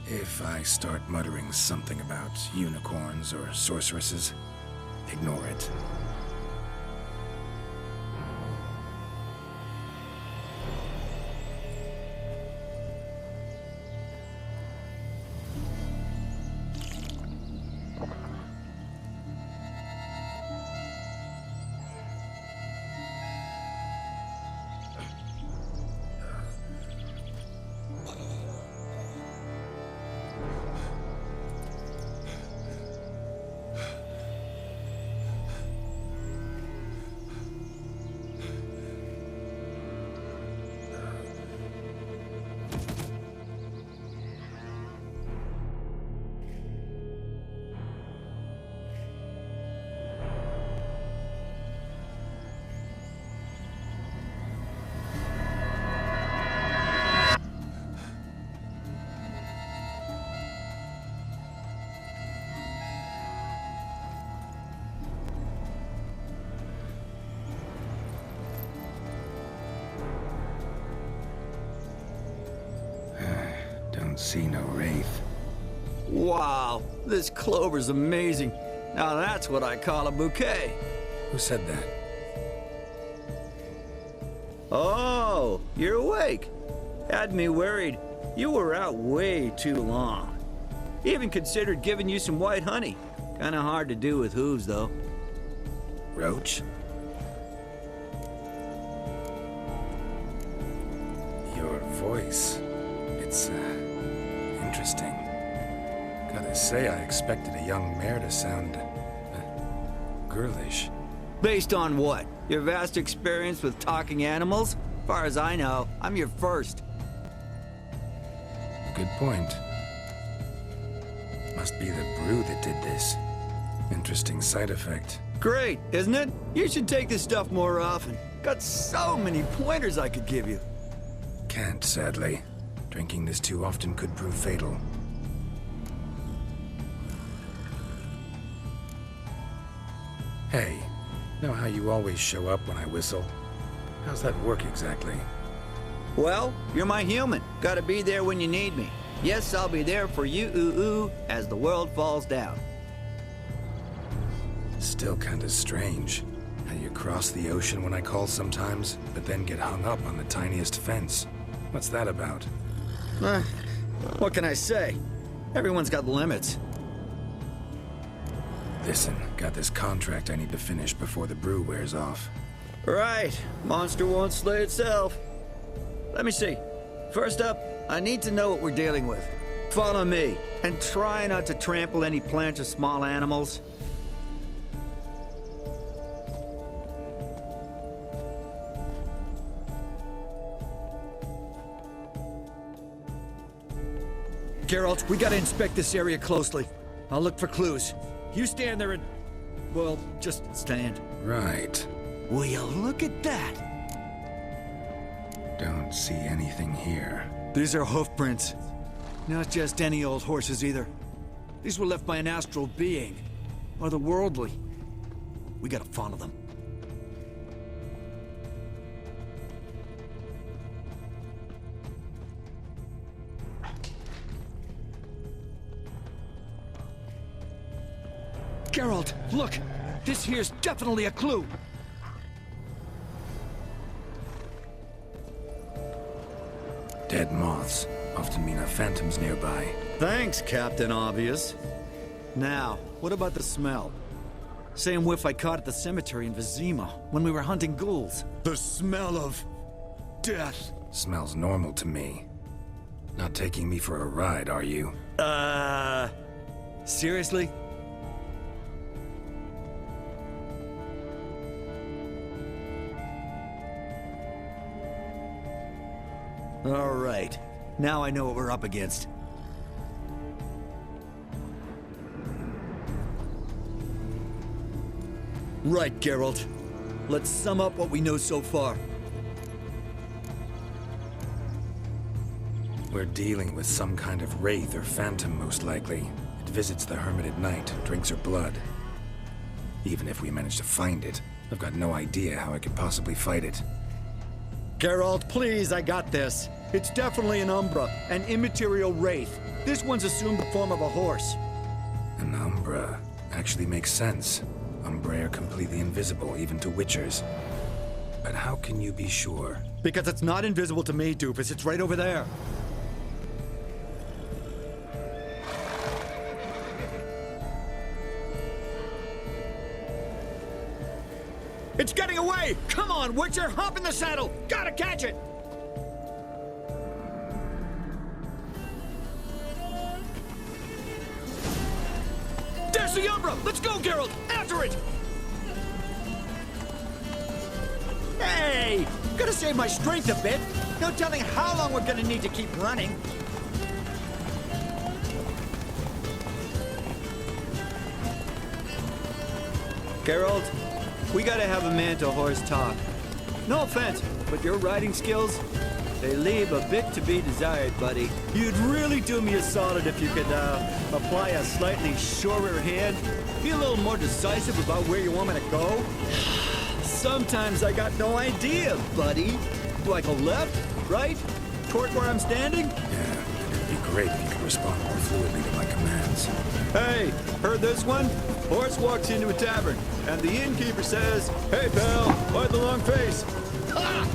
If I start muttering something about unicorns or sorceresses, ignore it. See no wraith. Wow, this clover's amazing. Now that's what I call a bouquet. Who said that? Oh, you're awake. Had me worried. You were out way too long. Even considered giving you some white honey. Kinda hard to do with hooves, though. Roach? Your voice. It's, interesting. Gotta say, I expected a young mare to sound... girlish. Based on what? Your vast experience with talking animals? As far as I know, I'm your first. Good point. Must be the brew that did this. Interesting side effect. Great, isn't it? You should take this stuff more often. Got so many pointers I could give you. Can't, sadly. Drinking this too often could prove fatal. Hey, know how you always show up when I whistle? How's that work exactly? Well, you're my human. Gotta be there when you need me. Yes, I'll be there for you, ooh, as the world falls down. Still kinda strange. How you cross the ocean when I call sometimes, but then get hung up on the tiniest fence. What's that about? What can I say? Everyone's got limits. Listen, got this contract I need to finish before the brew wears off. Right. Monster won't slay itself. Let me see. First up, I need to know what we're dealing with. Follow me, and try not to trample any plants or small animals. Geralt, we gotta inspect this area closely. I'll look for clues. You stand there and... well, just stand. Right. Will you look at that? Don't see anything here. These are hoof prints. Not just any old horses either. These were left by an astral being. Otherworldly. We gotta follow them. Geralt, look! This here's definitely a clue! Dead moths often mean a phantom's nearby. Thanks, Captain Obvious. Now, what about the smell? Same whiff I caught at the cemetery in Vizima when we were hunting ghouls. The smell of... death. Smells normal to me. Not taking me for a ride, are you? Seriously? All right. Now I know what we're up against. Right, Geralt. Let's sum up what we know so far. We're dealing with some kind of wraith or phantom, most likely. It visits the hermit at night, drinks her blood. Even if we manage to find it, I've got no idea how I could possibly fight it. Geralt, please, I got this. It's definitely an Umbra, an immaterial wraith. This one's assumed the form of a horse. An Umbra actually makes sense. Umbra are completely invisible, even to Witchers. But how can you be sure? Because it's not invisible to me, doofus. It's right over there. It's getting away! Come on, Witcher! Hop in the saddle! Gotta catch it! There's the Umbra! Let's go, Geralt! After it! Hey! Gotta save my strength a bit. No telling how long we're gonna need to keep running. Geralt, we gotta have a man-to-horse talk. No offense, but your riding skills, they leave a bit to be desired, buddy. You'd really do me a solid if you could, apply a slightly surer hand. Be a little more decisive about where you want me to go. Sometimes I got no idea, buddy. Do I go left, right, toward where I'm standing? Yeah, it'd be great if you could respond more fluidly to my commands. Hey, heard this one? Horse walks into a tavern, and the innkeeper says, "Hey, pal, why the long face?" Ah!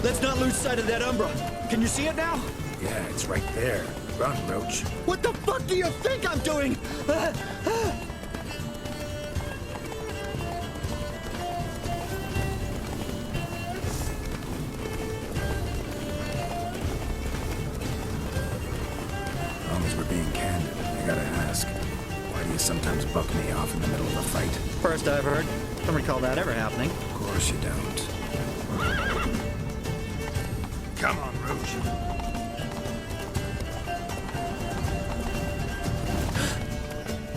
Let's not lose sight of that Umbra. Can you see it now? Yeah, it's right there. Run, Roach. What the fuck do you think I'm doing? As long as we're being candid, I gotta ask, why do you sometimes buck me off in the middle of a fight? First I've heard. Don't recall that ever happening. Of course you don't. Come on, Roach.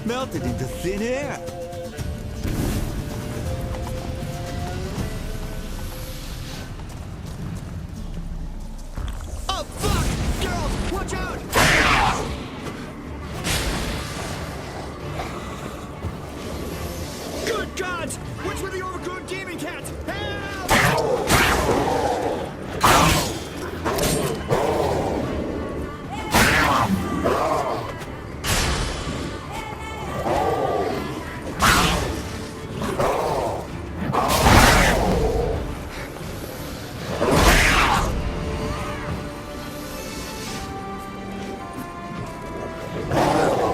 Melted into thin air. Oh, fuck! Girls, watch out! Good gods! Which were the overgrown demon cats? Help!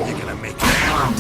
You're gonna make it count.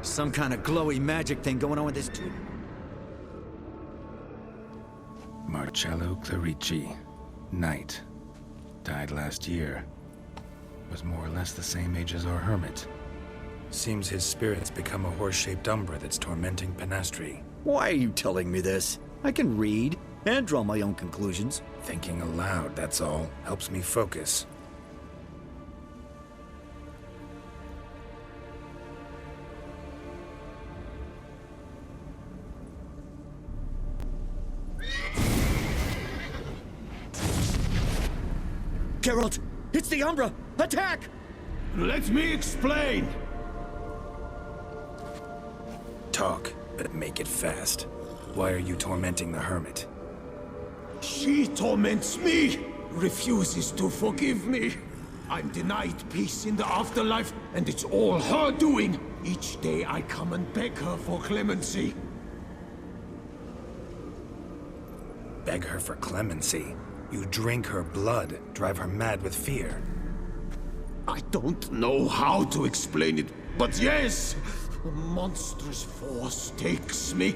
Some kind of glowy magic thing going on with this dude. Marcello Clarici, Knight. Died last year. Was more or less the same age as our hermit. Seems his spirit's become a horse-shaped umbra that's tormenting Penastri. Why are you telling me this? I can read and draw my own conclusions. Thinking aloud, that's all. Helps me focus. Geralt! It's the Umbra! Attack! Let me explain! Talk, but make it fast. Why are you tormenting the hermit? She torments me! Refuses to forgive me! I'm denied peace in the afterlife, and it's all her doing! Each day I come and beg her for clemency. Beg her for clemency? You drink her blood, drive her mad with fear. I don't know how to explain it, but yes! A monstrous force takes me.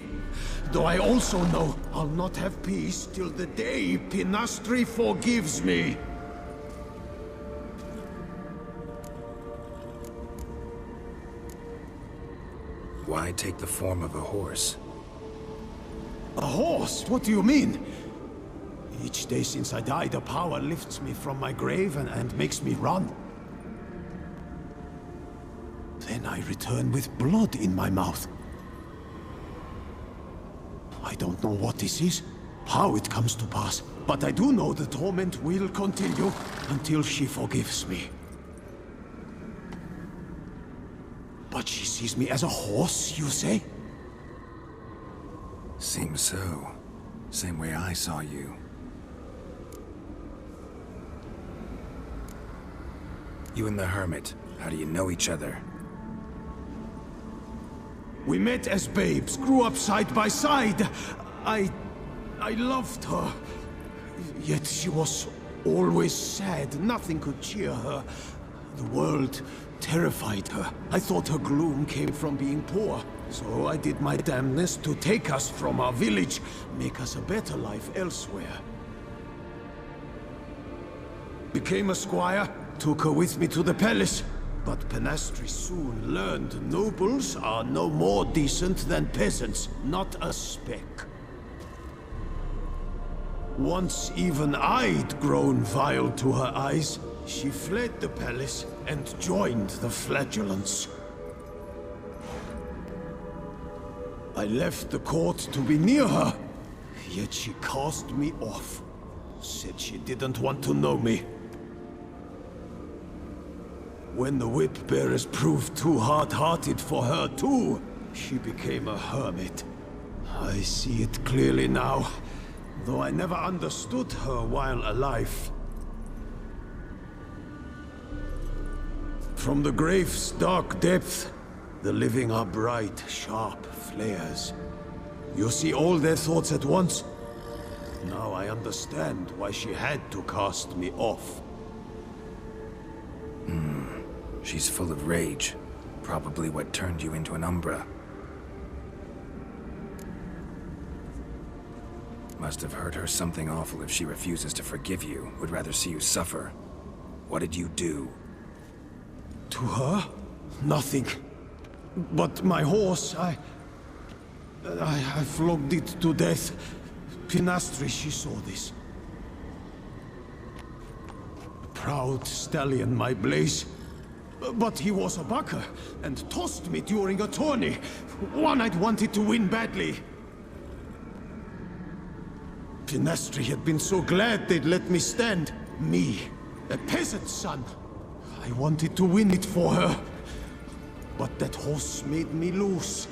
Though I also know I'll not have peace till the day Pinastri forgives me. Why take the form of a horse? A horse? What do you mean? Each day since I died, a power lifts me from my grave and makes me run. Then I return with blood in my mouth. I don't know what this is, how it comes to pass, but I do know the torment will continue until she forgives me. But she sees me as a horse, you say? Seems so. Same way I saw you. You and the hermit, how do you know each other? We met as babes, grew up side by side. I loved her. Yet she was always sad. Nothing could cheer her. The world terrified her. I thought her gloom came from being poor. So I did my damnedest to take us from our village, make us a better life elsewhere. Became a squire, took her with me to the palace. But Pinastri soon learned nobles are no more decent than peasants, not a speck. Once even I'd grown vile to her eyes, she fled the palace and joined the flagellants. I left the court to be near her, yet she cast me off. Said she didn't want to know me. When the whip-bearers proved too hard-hearted for her too, she became a hermit. I see it clearly now, though I never understood her while alive. From the grave's dark depth, the living are bright, sharp flares. You see all their thoughts at once? Now I understand why she had to cast me off. She's full of rage. Probably what turned you into an Umbra. Must have hurt her something awful if she refuses to forgive you, would rather see you suffer. What did you do? To her? Nothing. But my horse, I flogged it to death. Pinastri, she saw this. Proud stallion, my Blaze. But he was a bucker, and tossed me during a tourney. One I'd wanted to win badly. Pinastri had been so glad they'd let me stand. Me, a peasant's son. I wanted to win it for her. But that horse made me loose.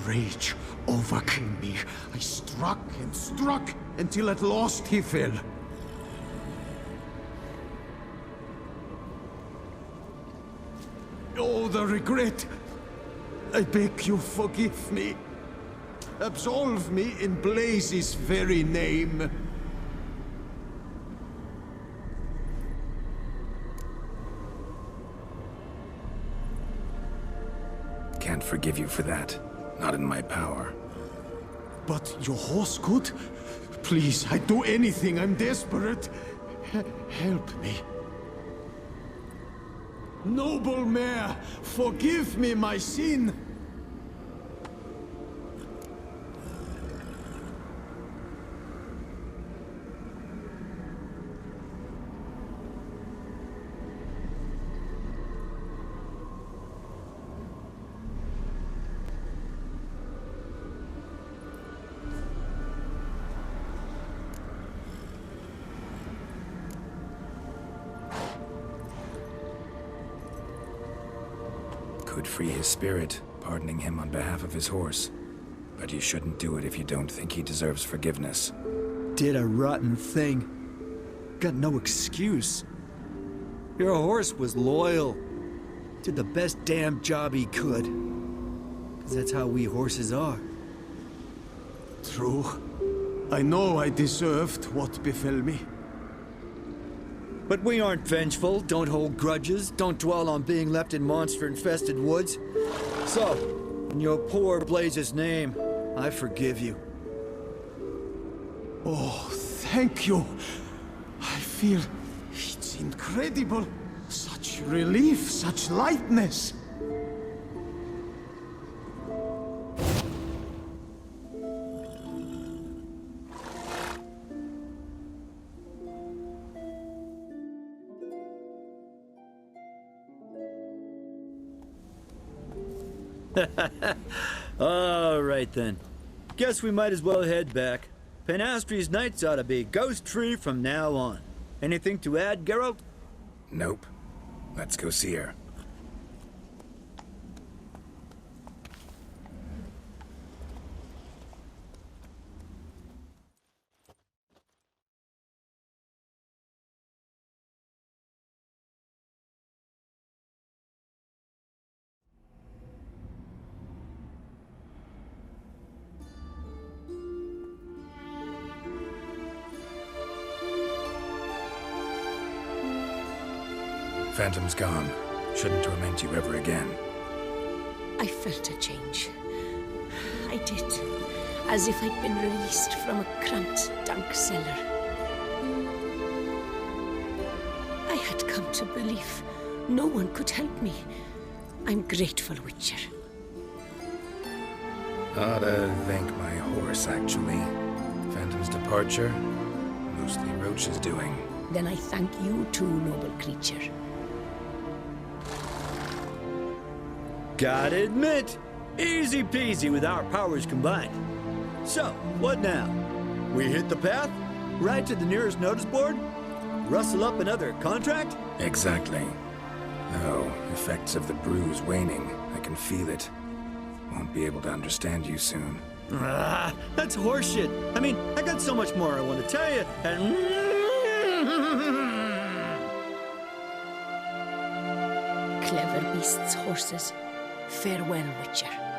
Rage overcame me. I struck and struck, until at last he fell. Oh, the regret! I beg you, forgive me. Absolve me in Blaze's very name. Can't forgive you for that. Not in my power. But your horse could? Please, I'd do anything. I'm desperate. Help me. Noble mare, forgive me my sin. could free his spirit, pardoning him on behalf of his horse. But you shouldn't do it if you don't think he deserves forgiveness. Did a rotten thing. Got no excuse. Your horse was loyal. Did the best damn job he could. 'Cause that's how we horses are. True. I know I deserved what befell me. But we aren't vengeful, don't hold grudges, don't dwell on being left in monster-infested woods. So, in your poor Blaze's name, I forgive you. Oh, thank you. I feel it's incredible. Such relief, such lightness. All right then. Guess we might as well head back. Penastri's nights ought to be ghost-free from now on. Anything to add, Geralt? Nope. Let's go see her. Phantom's gone. Shouldn't torment you ever again. I felt a change. I did. As if I'd been released from a cramped, dank cellar. I had come to believe no one could help me. I'm grateful, Witcher. Ought to thank my horse, actually. Phantom's departure, mostly Roach's doing. Then I thank you too, noble creature. Gotta admit, easy peasy with our powers combined. So, what now? We hit the path? Right to the nearest notice board? Rustle up another contract? Exactly. Oh, effects of the bruise waning. I can feel it. Won't be able to understand you soon. Ah, that's horseshit. I mean, I got so much more I want to tell you, and... Clever beasts, horses. Farewell, Witcher.